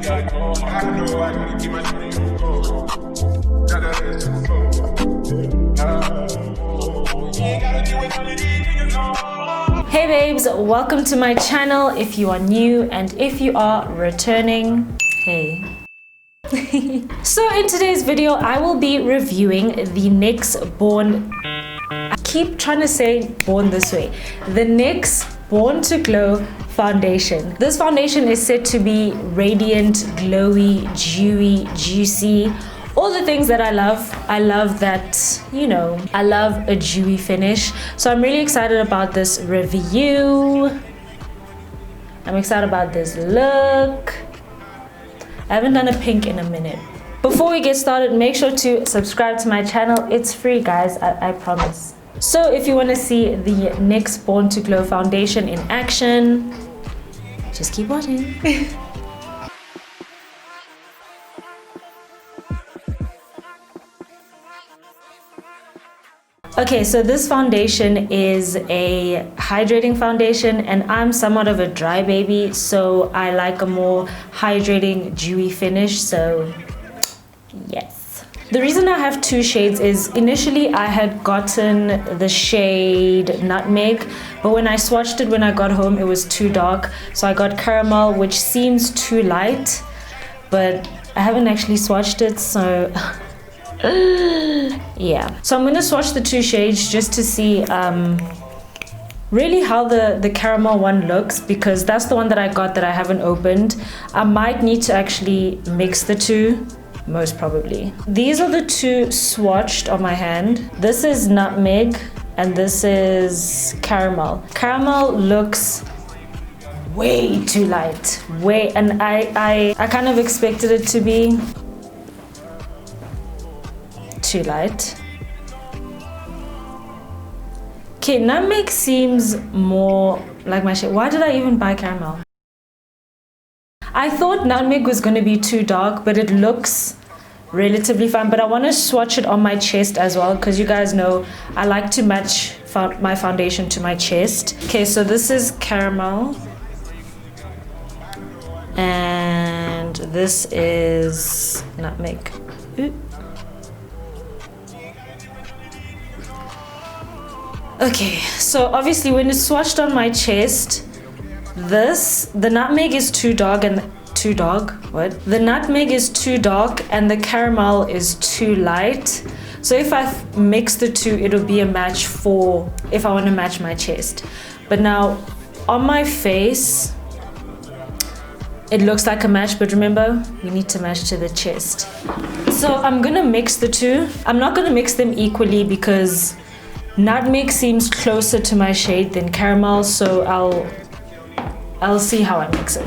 Hey babes, welcome to my channel if you are new, and if you are returning, hey. So in today's video I will be reviewing the NYX Born, I keep trying to say Born this way, the NYX Born to Glow foundation. This foundation is said to be radiant, glowy, dewy, juicy, all the things that I love. I love that, you know, I love a dewy finish. So I'm really excited about this review. I'm excited about this look. I haven't done a pink in a minute. Before we get started, make sure to subscribe to my channel. It's free, guys, I promise. So if you want to see the NYX Born to Glow foundation in action, just keep watching. Okay, so this foundation is a hydrating foundation, and I'm somewhat of a dry baby, so I like a more hydrating, dewy finish, so yes. The reason I have two shades is initially I had gotten the shade Nutmeg, but when I swatched it when I got home, it was too dark, so I got Caramel, which seems too light, but I haven't actually swatched it, so yeah. So I'm gonna swatch the two shades just to see really how the caramel one looks, because that's the one that I got that I haven't opened. I might need to actually mix the two, most probably. These are the two swatched on my hand. This is Nutmeg and this is Caramel. Caramel looks way too light, and I kind of expected it to be too light. Okay, Nutmeg seems more like my shade. Why did I even buy Caramel? I thought Nutmeg was going to be too dark, but it looks relatively fine. But I want to swatch it on my chest as well, because you guys know I like to match my foundation to my chest. Okay, so this is Caramel and this is Nutmeg. Ooh. Okay, so obviously when it's swatched on my chest, the Nutmeg is too dark and the Nutmeg is too dark and the Caramel is too light. So if I mix the two, it'll be a match for if I want to match my chest. But now on my face, it looks like a match, but remember, we need to match to the chest. So I'm gonna mix the two. I'm not gonna mix them equally because Nutmeg seems closer to my shade than Caramel, so I'll see how I mix it.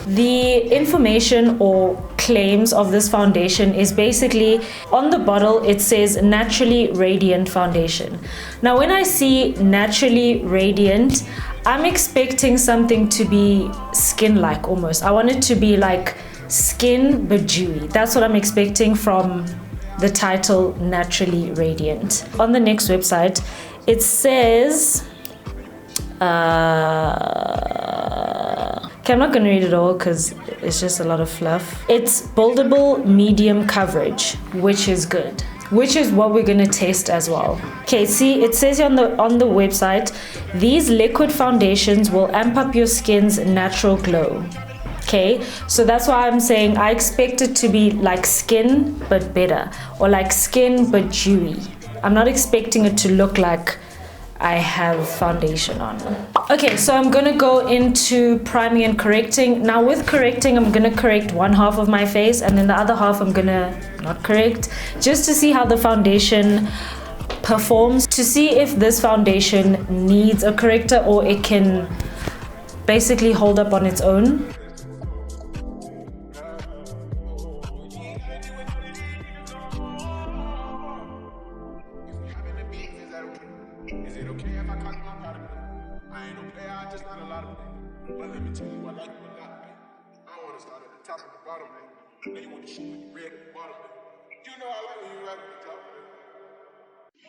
The information or claims of this foundation is basically on the bottle it says naturally radiant foundation. Now when I see naturally radiant, I'm expecting something to be skin-like almost. I want it to be like skin but dewy. That's what I'm expecting from the title Naturally Radiant. On the NYX website, it says, okay, I'm not gonna read it all because it's just a lot of fluff. It's buildable medium coverage, which is good, which is what we're gonna test as well. Okay, see, it says on the website, these liquid foundations will amp up your skin's natural glow. Okay, so that's why I'm saying I expect it to be like skin but better, or like skin but dewy. I'm not expecting it to look like I have foundation on. Okay, so I'm gonna go into priming and correcting. Now with correcting, I'm gonna correct one half of my face and then the other half I'm gonna not correct, just to see how the foundation performs, to see if this foundation needs a corrector or it can basically hold up on its own. Is it okay if I cut my body? I ain't no player, I just got a lot of it. But let me tell you, I like you a lot, man. I don't want to start at the top and the bottom, man. Then you want to shoot with the red at the bottom, man. You know I like when you right at the top,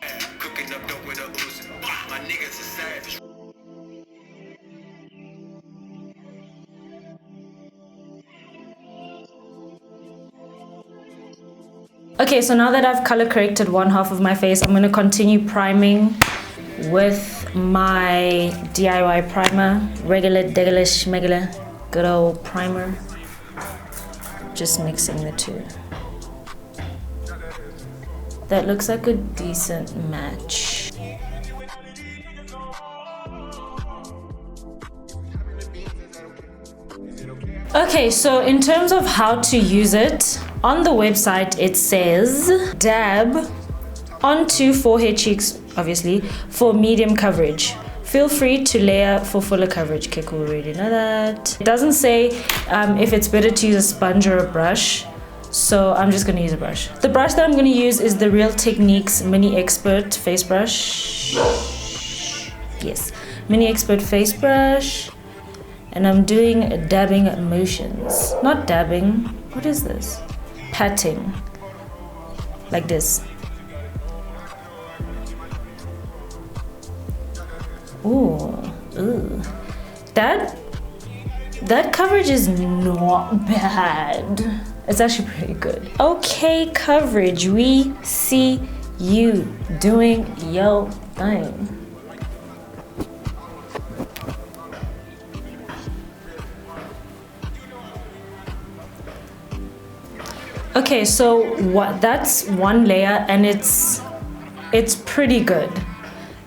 man. Cooking up dope with a Uzi. My niggas are savage. Okay, so now that I've color corrected one half of my face, I'm going to continue priming with my DIY primer. Regular, good old primer. Just mixing the two. That looks like a decent match. Okay, so in terms of how to use it, on the website it says dab onto forehead cheeks, obviously, for medium coverage. Feel free to layer for fuller coverage. Okay, cool, we already know that. It doesn't say if it's better to use a sponge or a brush, so I'm just gonna use a brush. The brush that I'm gonna use is the Real Techniques Mini Expert Face Brush. Yes, Mini Expert Face Brush. And I'm doing dabbing motions. Not dabbing, what is this? Patting, like this. Ooh. That coverage is not bad. It's actually pretty good. Okay, coverage, we see you doing your thing. Okay, so that's one layer and it's pretty good.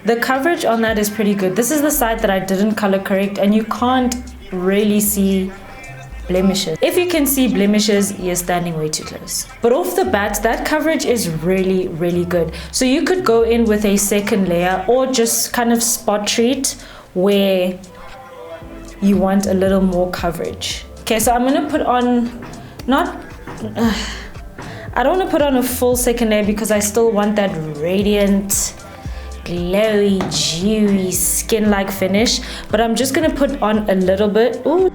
The coverage on that is pretty good. This is the side that I didn't color correct and you can't really see blemishes. If you can see blemishes, you're standing way too close. But off the bat, that coverage is really, really good. So you could go in with a second layer or just kind of spot treat where you want a little more coverage. Okay, so I'm gonna put on, I don't want to put on a full second layer because I still want that radiant, glowy, dewy, skin-like finish. But I'm just going to put on a little bit. Ooh.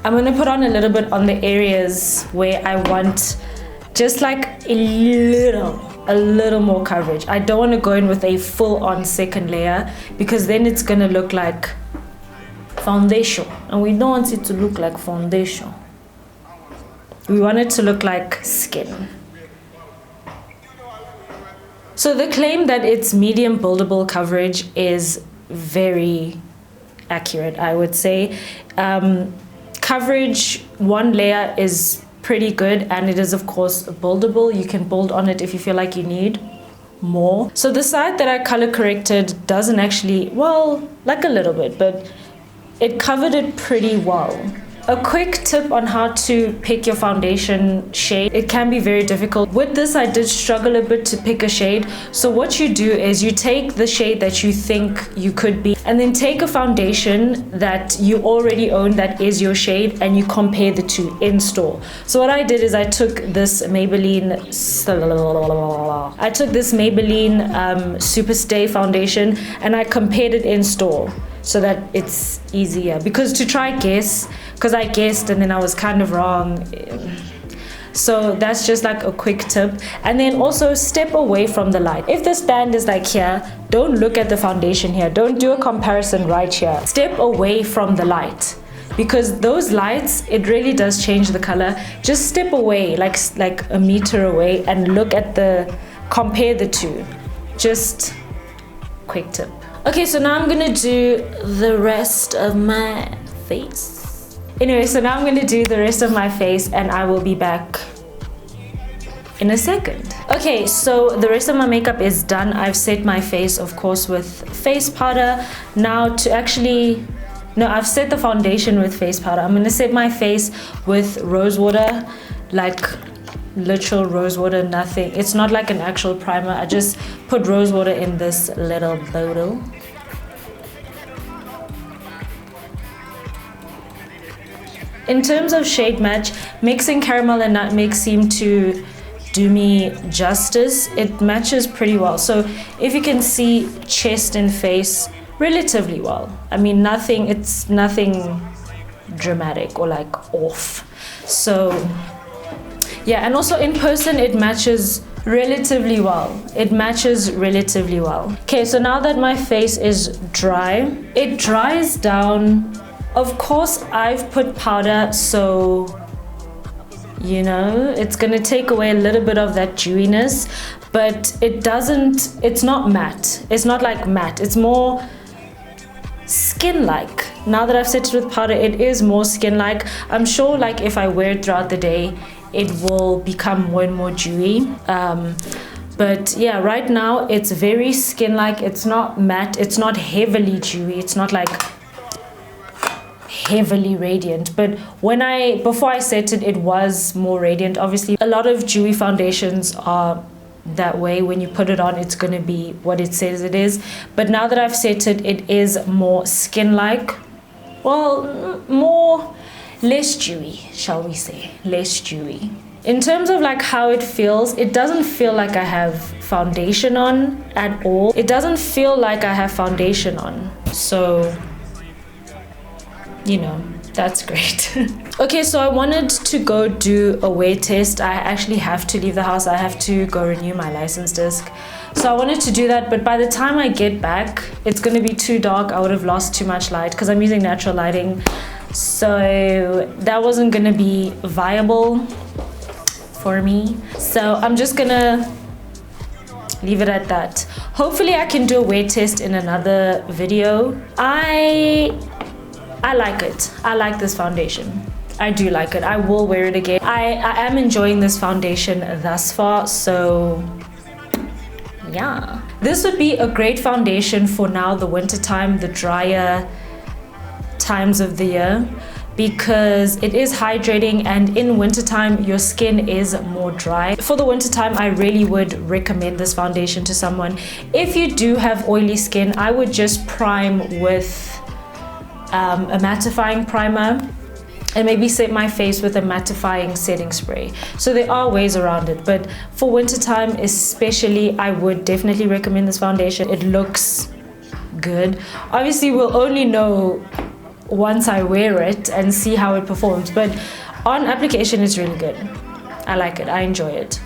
I'm going to put on a little bit on the areas where I want just like a little more coverage. I don't want to go in with a full-on second layer because then it's going to look like foundation. And we don't want it to look like foundation. We want it to look like skin. So the claim that it's medium buildable coverage is very accurate, I would say. Coverage, one layer is pretty good and it is of course buildable. You can build on it if you feel like you need more. So the side that I color corrected doesn't actually, well, like a little bit, but it covered it pretty well. A quick tip on how to pick your foundation shade. It can be very difficult. With this, I did struggle a bit to pick a shade. So what you do is you take the shade that you think you could be and then take a foundation that you already own that is your shade and you compare the two in store. So what I did is I took this Maybelline Super Stay foundation and I compared it in store so that it's easier. Because to try guess, because I guessed and then I was kind of wrong. So that's just like a quick tip. And then also step away from the light. If the stand is like here, don't look at the foundation here. Don't do a comparison right here. Step away from the light. Because those lights, it really does change the color. Just step away, like a meter away and look at compare the two. Just quick tip. Okay, so now I'm gonna do the rest of my face. Anyway, so now I'm gonna do the rest of my face and I will be back in a second. Okay, so the rest of my makeup is done. I've set my face, of course, with face powder. Now to actually, no, I've set the foundation with face powder. I'm gonna set my face with rose water, like literal rose water, nothing. It's not like an actual primer. I just put rose water in this little bottle. In terms of shade match, mixing caramel and nutmeg seem to do me justice. It matches pretty well. So if you can see chest and face relatively well. I mean, it's nothing dramatic or like off. So yeah, and also in person it matches relatively well. It matches relatively well. Okay, so now that my face is dry, it dries down. Of course, I've put powder, so you know, it's gonna take away a little bit of that dewiness, but it's not matte. It's not like matte, it's more skin-like. Now that I've set it with powder, it is more skin-like. I'm sure like if I wear it throughout the day, it will become more and more dewy. But yeah, right now it's very skin-like. It's not matte, it's not heavily dewy, it's not like heavily radiant, but before I set it, it was more radiant. Obviously a lot of dewy foundations are that way. When you put it on, it's going to be what it says it is, but now that I've set it, it is more skin-like. Well, less dewy, shall we say, less dewy. In terms of like how it feels, it doesn't feel like I have foundation on at all. It doesn't feel like I have foundation on, so you know, that's great. Okay, so I wanted to go do a wear test. I actually have to leave the house. I have to go renew my license disc. So I wanted to do that, but by the time I get back, it's going to be too dark. I would have lost too much light because I'm using natural lighting. So that wasn't going to be viable for me. So I'm just going to leave it at that. Hopefully I can do a wear test in another video. I like it. I like this foundation. I do like it. I will wear it again. I am enjoying this foundation thus far, so yeah. This would be a great foundation for now, the winter time, the drier times of the year, because it is hydrating, and in wintertime your skin is more dry. For the wintertime, I really would recommend this foundation to someone. If you do have oily skin, I would just prime with a mattifying primer and maybe set my face with a mattifying setting spray. So there are ways around it, but for wintertime especially, I would definitely recommend this foundation. It looks good. Obviously we'll only know once I wear it and see how it performs, but on application it's really good. I like it. I enjoy it.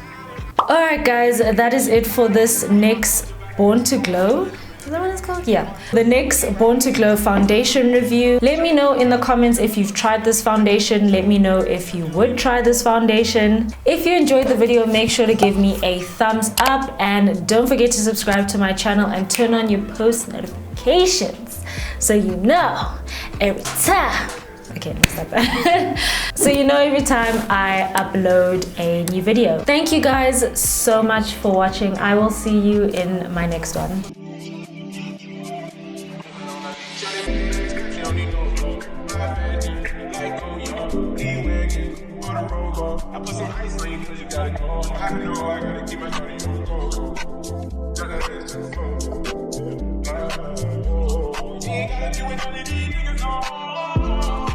Alright guys, that is it for this NYX Born to Glow. Is that what it's called? Yeah. The NYX Born to Glow foundation review. Let me know in the comments if you've tried this foundation. Let me know if you would try this foundation. If you enjoyed the video, make sure to give me a thumbs up, and don't forget to subscribe to my channel and turn on your post notifications so you know every time. Okay, let's stop that. So you know every time I upload a new video. Thank you guys so much for watching. I will see you in my next one. I put some ice on you cause you gotta go. I know I gotta keep my shawty on the go.